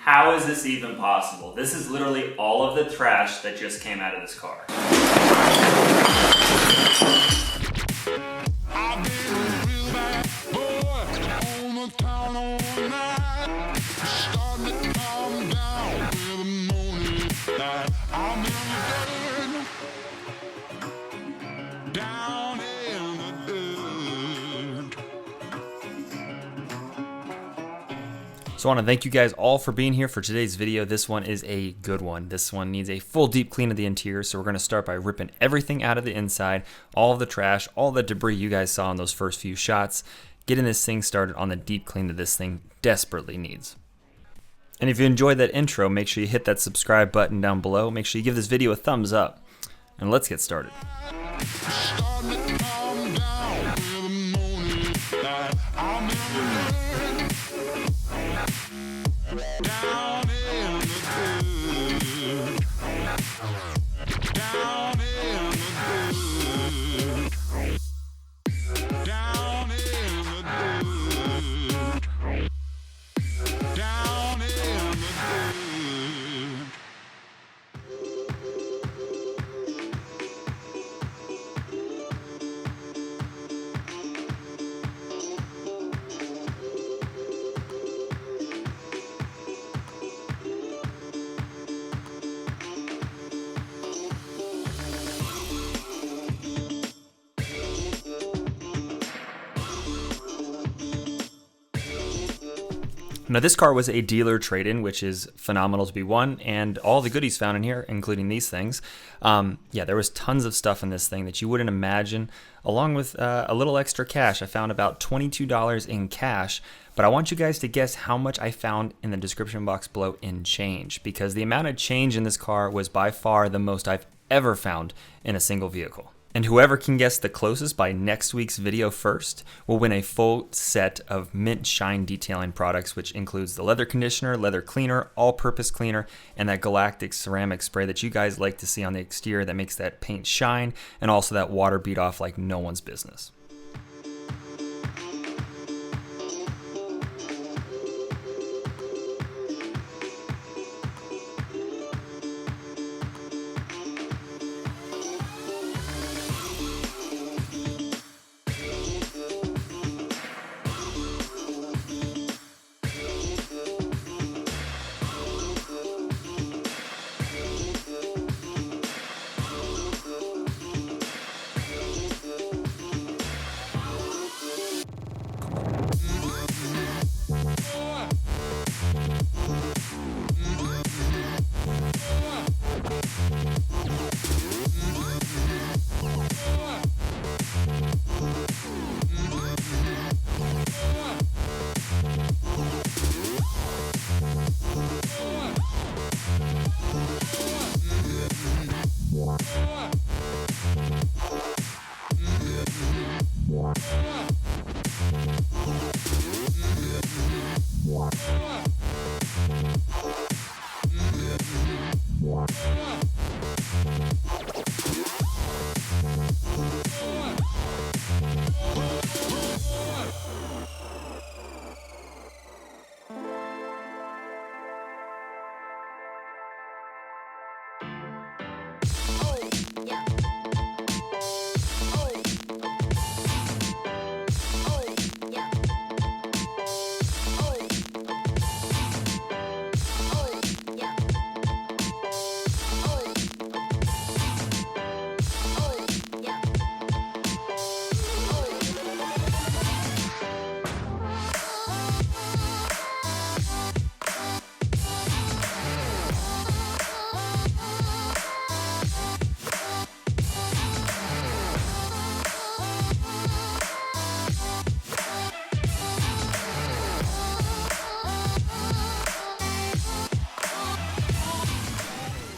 How is this even possible? This is literally all of the trash that just came out of this car. So I want to thank you guys all for being here for today's video. This one is a good one. This one needs a full deep clean of the interior. So we're going to start by ripping everything out of the inside, all of the trash, all the debris you guys saw in those first few shots, getting this thing started on the deep clean that this thing desperately needs. And if you enjoyed that intro, make sure you hit that subscribe button down below. Make sure you give this video a thumbs up. And let's get started. Now this car was a dealer trade-in, which is phenomenal to be won, and all the goodies found in here, including these things. Yeah, there was tons of stuff in this thing that you wouldn't imagine, along with a little extra cash. I found about $22 in cash, but I want you guys to guess how much I found in the description box below in change, because the amount of change in this car was by far the most I've ever found in a single vehicle. And whoever can guess the closest by next week's video first will win a full set of mint shine detailing products, which includes the leather conditioner, leather cleaner, all-purpose cleaner, and that galactic ceramic spray that you guys like to see on the exterior that makes that paint shine, and also that water bead off like no one's business.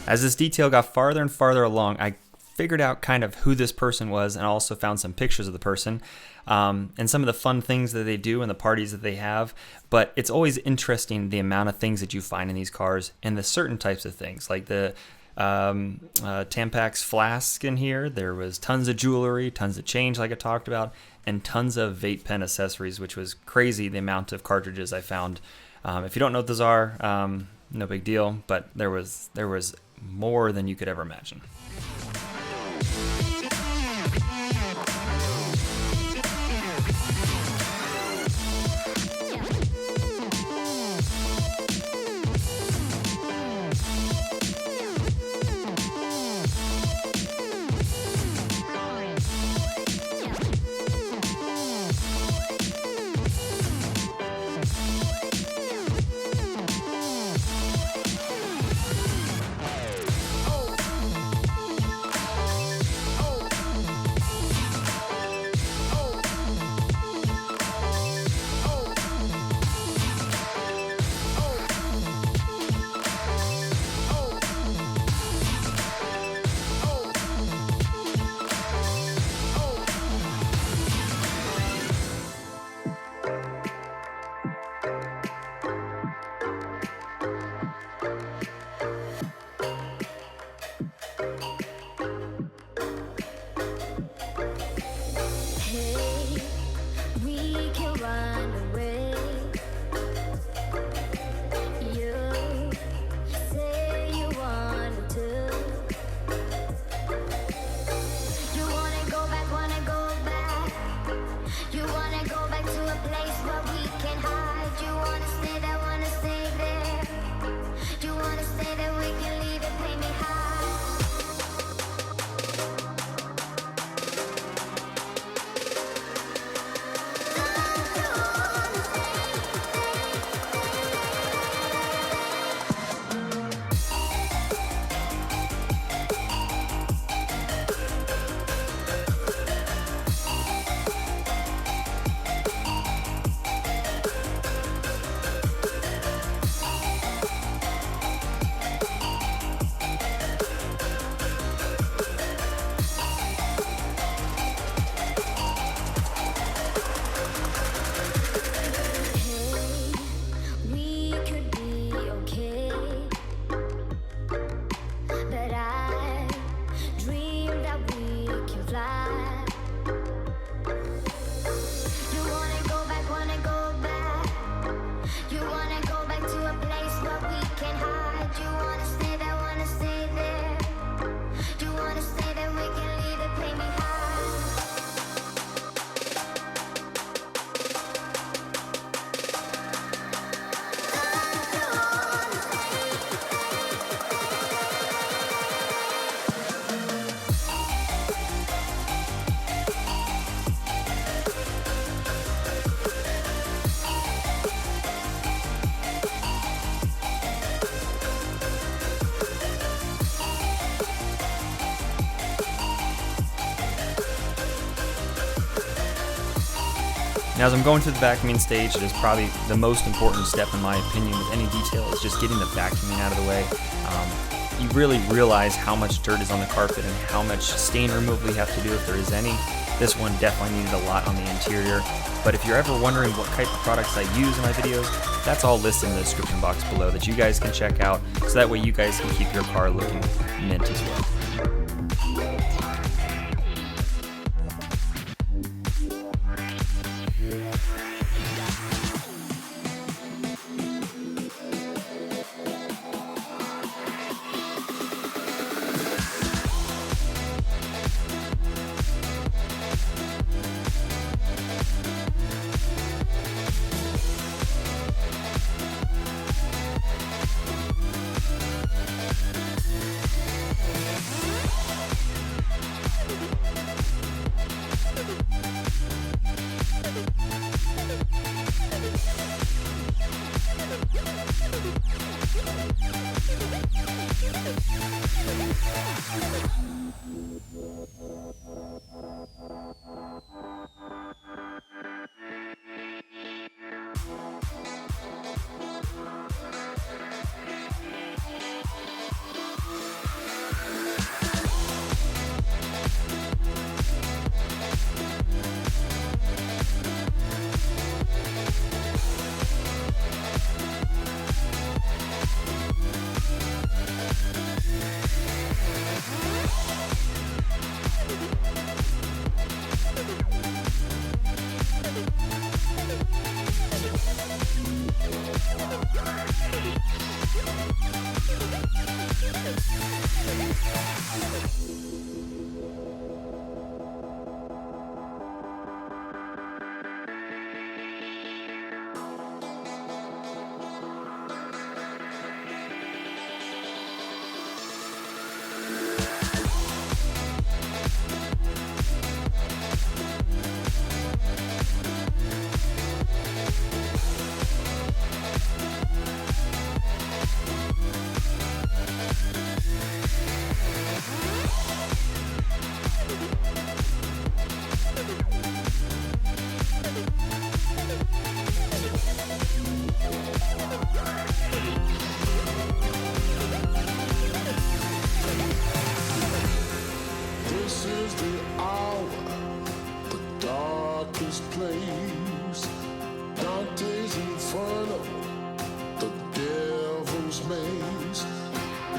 As this detail got farther and farther along, I figured out kind of who this person was, and also found some pictures of the person and some of the fun things that they do and the parties that they have. But it's always interesting the amount of things that you find in these cars, and the certain types of things, like the Tampax flask in here. There was tons of jewelry, tons of change like I talked about, and tons of vape pen accessories, which was crazy the amount of cartridges I found If you don't know what those are, no big deal, but there was more than you could ever imagine. Now, as I'm going to the vacuuming stage, it is probably the most important step, in my opinion, with any detail, is just getting the vacuuming out of the way. You really realize how much dirt is on the carpet and how much stain removal you have to do if there is any. This one definitely needed a lot on the interior, but if you're ever wondering what type of products I use in my videos, that's all listed in the description box below that you guys can check out, so that way you guys can keep your car looking mint as well.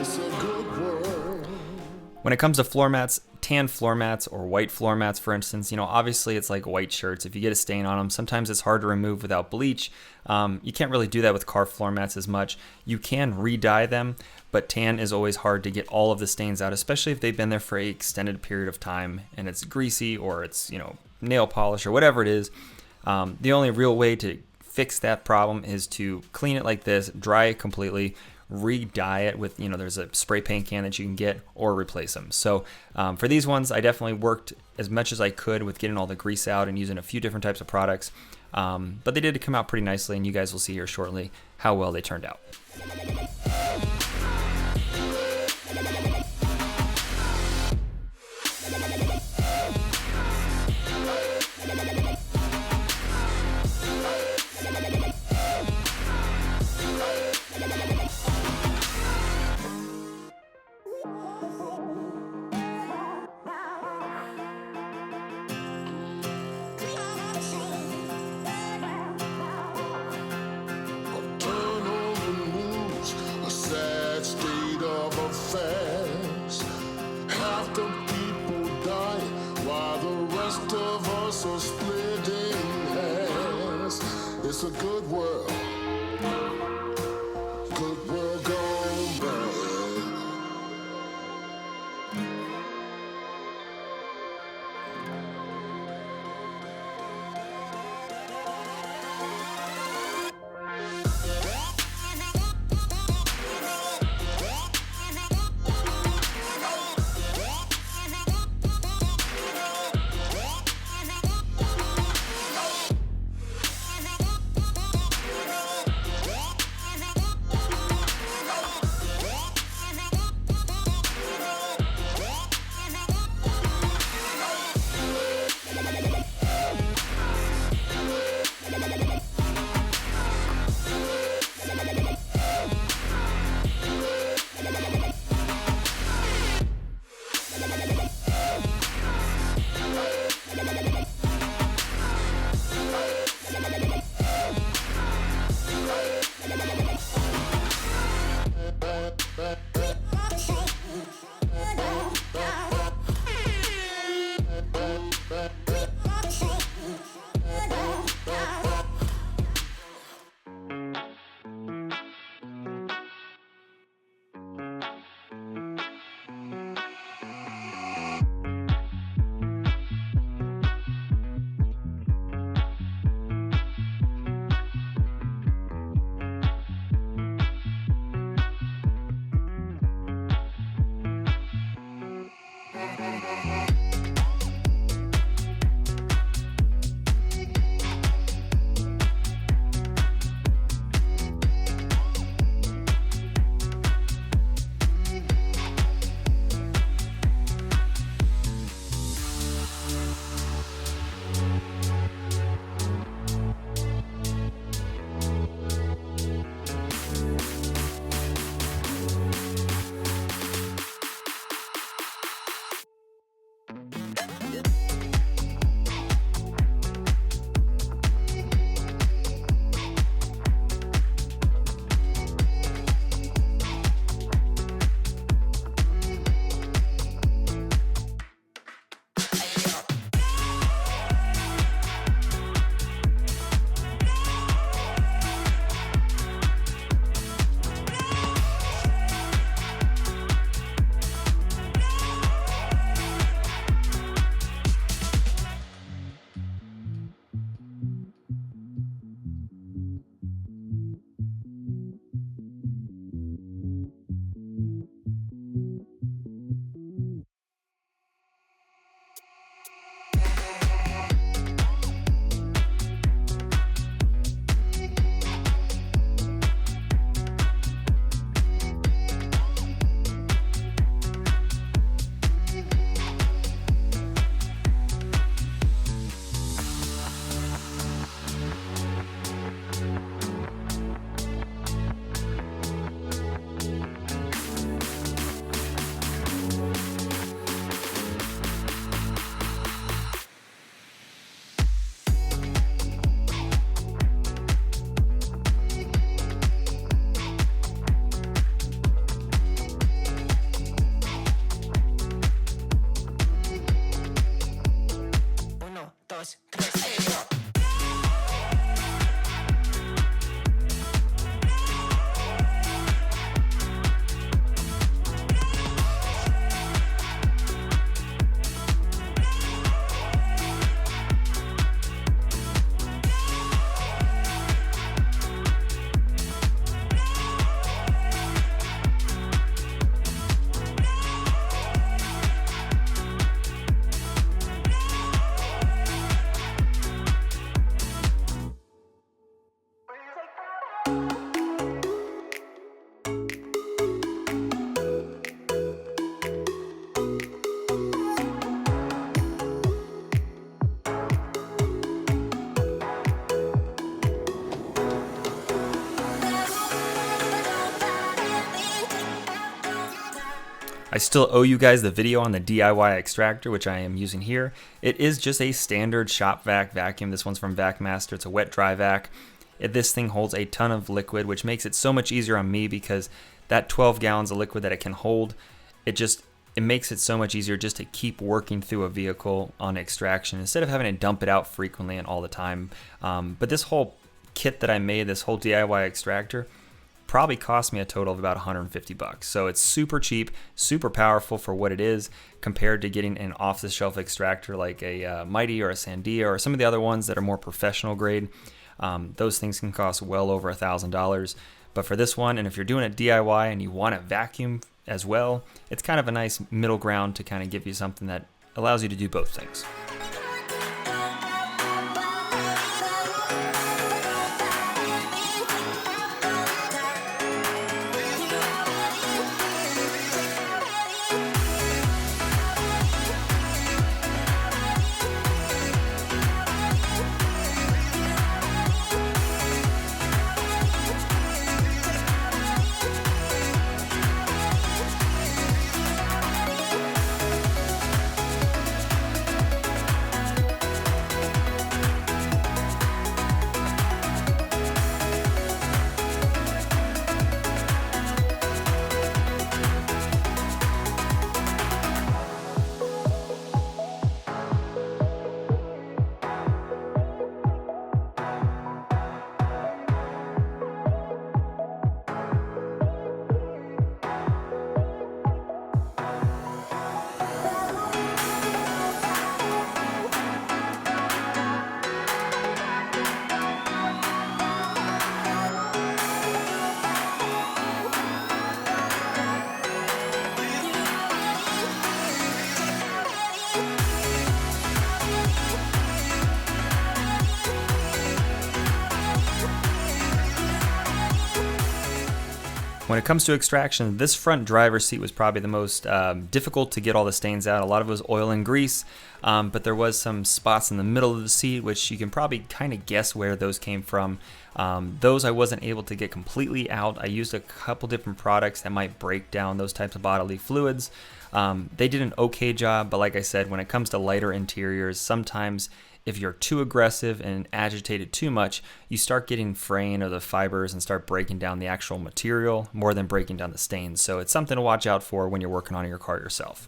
It's a good world. When it comes to floor mats, tan floor mats or white floor mats, for instance, obviously it's like white shirts. If you get a stain on them, sometimes it's hard to remove without bleach. You can't really do that with car floor mats as much. You can re-dye them, but tan is always hard to get all of the stains out, especially if they've been there for an extended period of time and it's greasy or it's, nail polish or whatever it is. The only real way to fix that problem is to clean it like this, dry it completely, re-dye it with, there's a spray paint can that you can get, or replace them. So for these ones, I definitely worked as much as I could with getting all the grease out and using a few different types of products. But they did come out pretty nicely, and you guys will see here shortly how well they turned out. Turn on the news, a sad state of affairs. Half the people die while the rest of us are splitting hairs. It's a good world. Good world gone bad. I still owe you guys the video on the DIY extractor, which I am using here. It is just a standard shop vac vacuum. This one's from VacMaster. It's a wet dry vac. This thing holds a ton of liquid, which makes it so much easier on me because that 12 gallons of liquid that it can hold, it makes it so much easier just to keep working through a vehicle on extraction instead of having to dump it out frequently and all the time. But this whole kit that I made, this whole DIY extractor, probably cost me a total of about $150. So it's super cheap, super powerful for what it is compared to getting an off-the-shelf extractor like a Mighty or a Sandia or some of the other ones that are more professional grade. Those things can cost well over $1,000. But for this one, and if you're doing it DIY and you want a vacuum as well, it's kind of a nice middle ground to kind of give you something that allows you to do both things. When it comes to extraction, this front driver's seat was probably the most difficult to get all the stains out. A lot of it was oil and grease, but there was some spots in the middle of the seat, which you can probably kind of guess where those came from. Those I wasn't able to get completely out. I used a couple different products that might break down those types of bodily fluids. They did an okay job, but like I said, when it comes to lighter interiors, sometimes if you're too aggressive and agitated too much, you start getting fraying of the fibers and start breaking down the actual material more than breaking down the stains. So it's something to watch out for when you're working on your car yourself.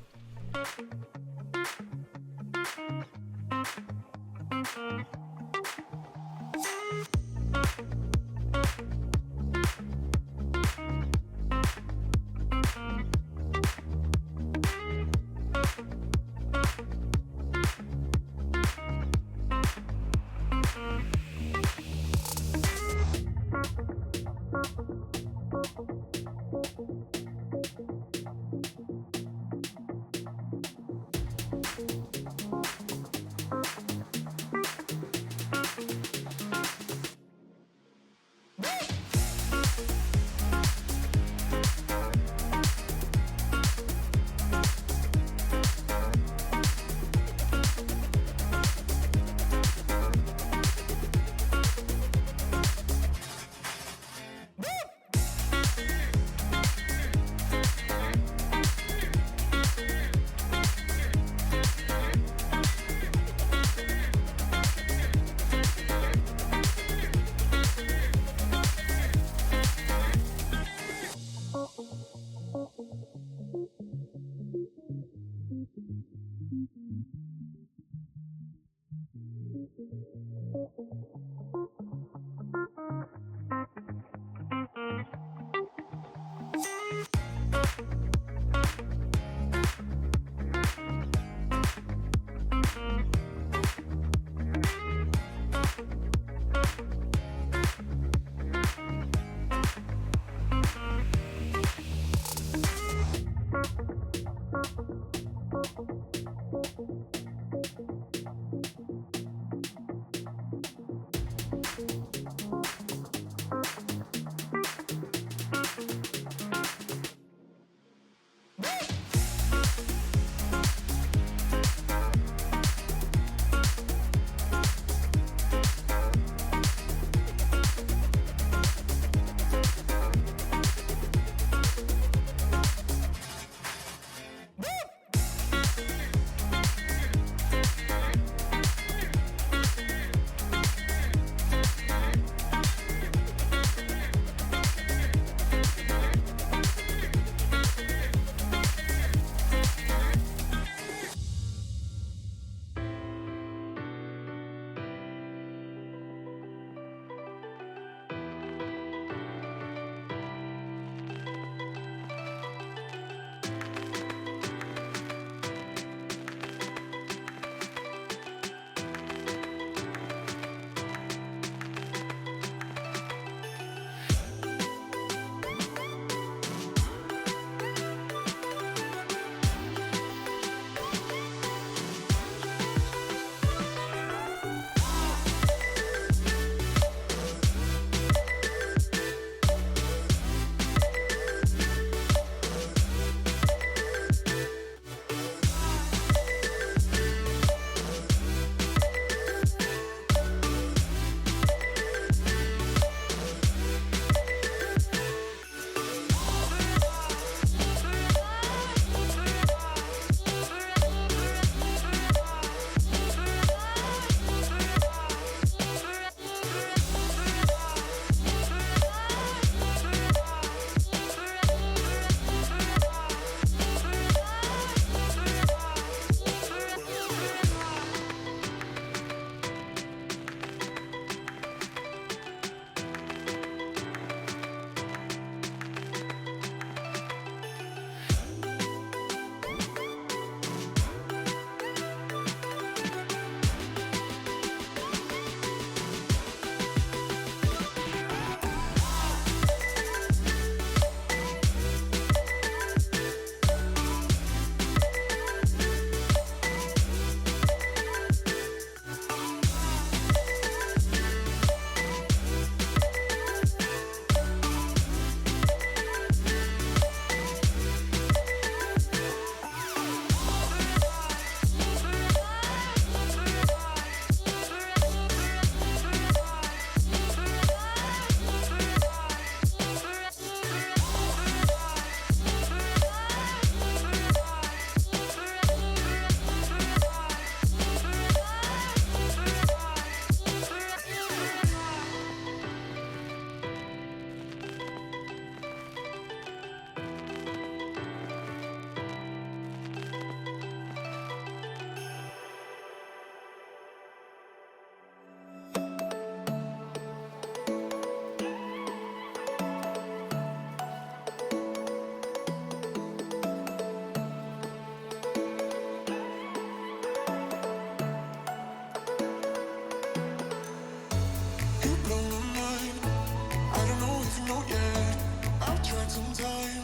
time,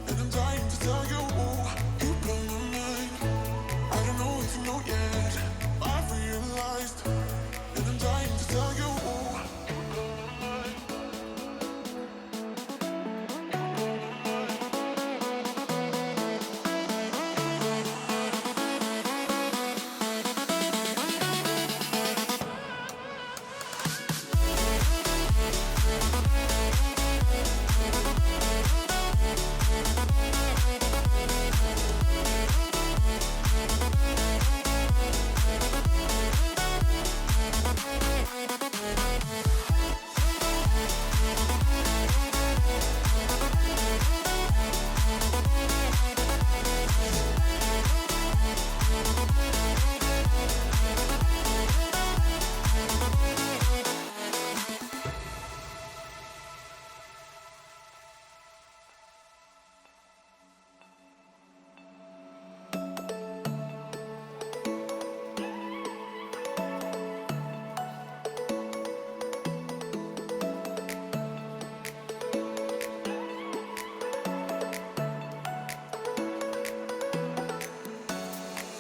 and I'm dying to tell you, you blow my mind. I don't know if you know yet, I've realized, and I'm dying to tell you, you blow my mind.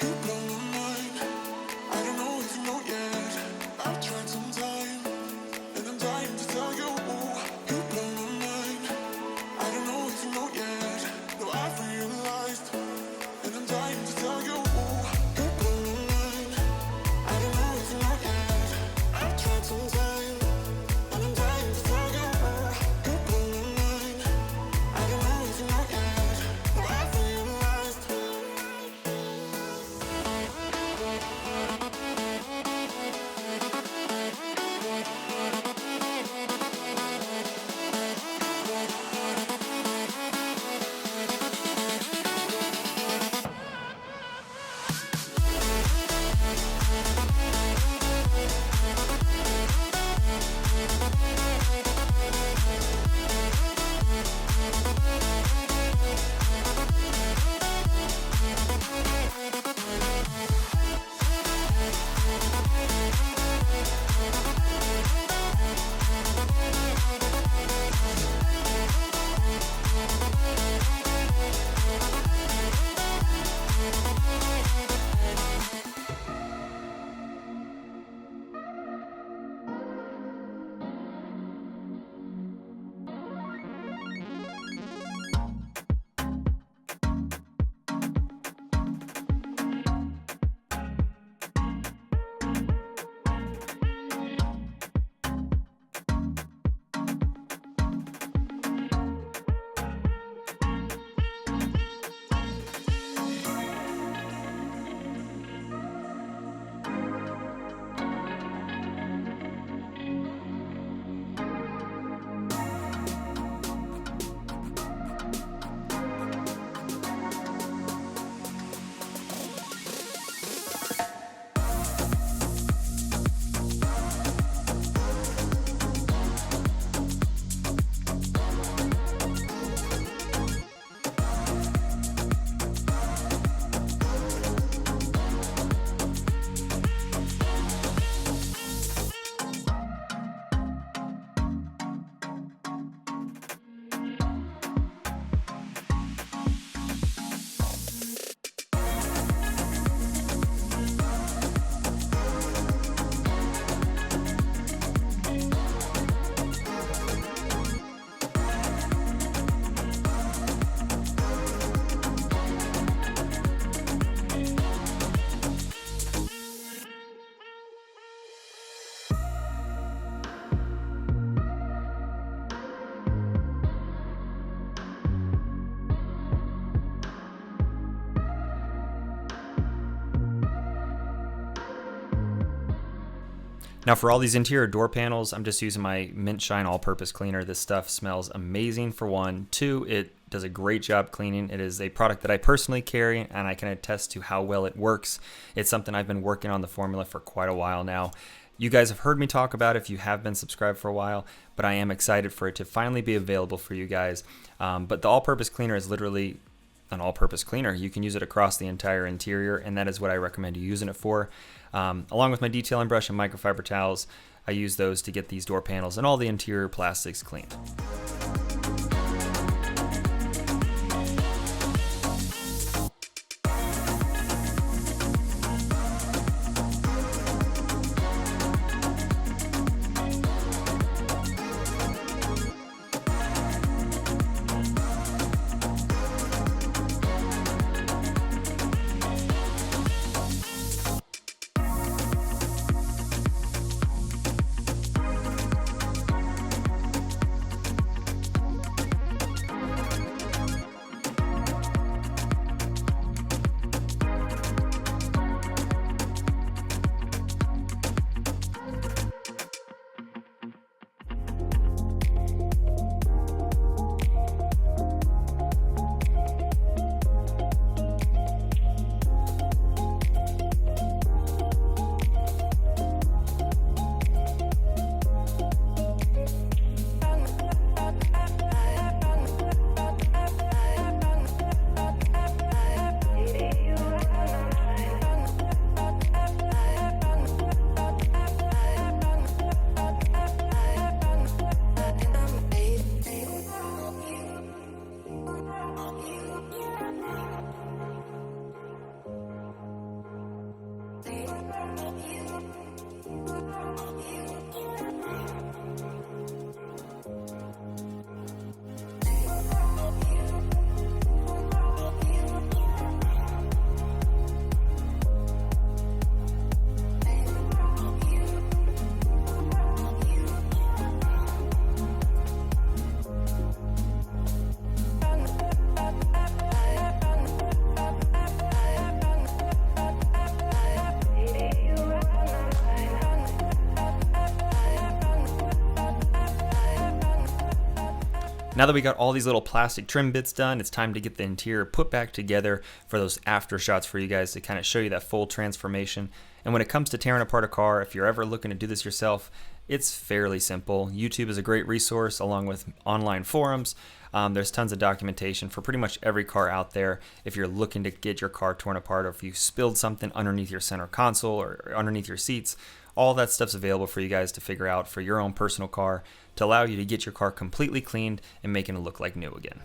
You blow my mind. I don't know if you know yet. I've tried some time, and I'm dying to tell you. You blow my mind. I don't know if you know yet. No, I've realized, and I'm dying to tell you. You blow my mind. I don't know if you know yet. I've tried some time, and I'm dying to tell you. You blow my mind. I don't know if you know yet. No, I've realized. Now for all these interior door panels, I'm just using my Mint Shine all-purpose cleaner. This stuff smells amazing for one. Two, it does a great job cleaning. It is a product that I personally carry, and I can attest to how well it works. It's something I've been working on the formula for quite a while now. You guys have heard me talk about it if you have been subscribed for a while, but I am excited for it to finally be available for you guys. But the all-purpose cleaner is literally an all-purpose cleaner. You can use it across the entire interior, and that is what I recommend you using it for. Along with my detailing brush and microfiber towels, I use those to get these door panels and all the interior plastics clean. Now that we got all these little plastic trim bits done, it's time to get the interior put back together for those after shots for you guys to kind of show you that full transformation. And when it comes to tearing apart a car, if you're ever looking to do this yourself, it's fairly simple. YouTube is a great resource along with online forums. There's tons of documentation for pretty much every car out there. If you're looking to get your car torn apart, or if you spilled something underneath your center console or underneath your seats, all that stuff's available for you guys to figure out for your own personal car to allow you to get your car completely cleaned and making it look like new again.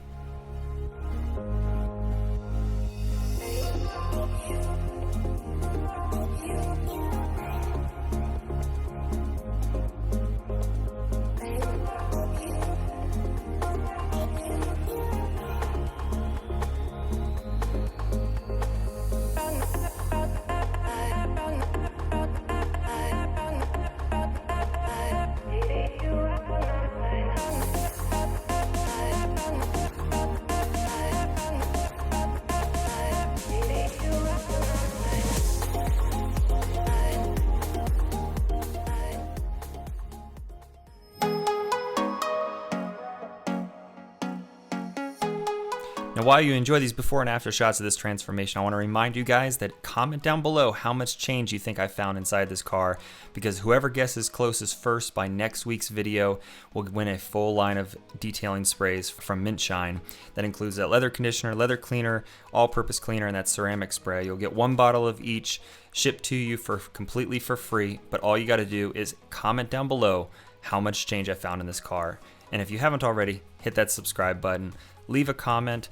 Now, while you enjoy these before and after shots of this transformation, I want to remind you guys that comment down below how much change you think I found inside this car, because whoever guesses closest first by next week's video will win a full line of detailing sprays from Mint Shine. That includes that leather conditioner, leather cleaner, all-purpose cleaner, and that ceramic spray. You'll get one bottle of each shipped to you completely for free, but all you got to do is comment down below how much change I found in this car. And if you haven't already, hit that subscribe button, leave a comment,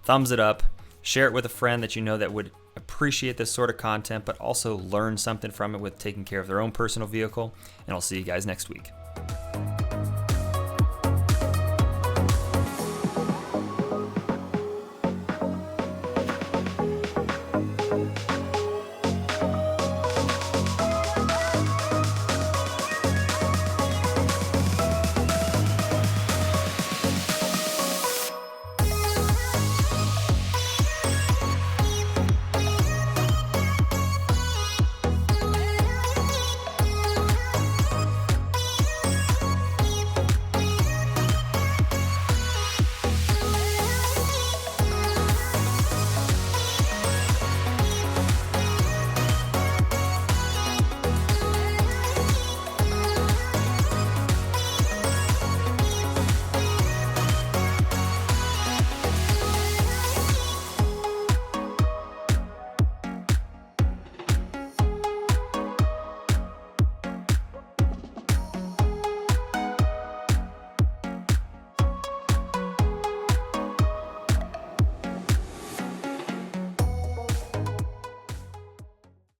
thumbs it up, share it with a friend that you know that would appreciate this sort of content, but also learn something from it with taking care of their own personal vehicle. And I'll see you guys next week.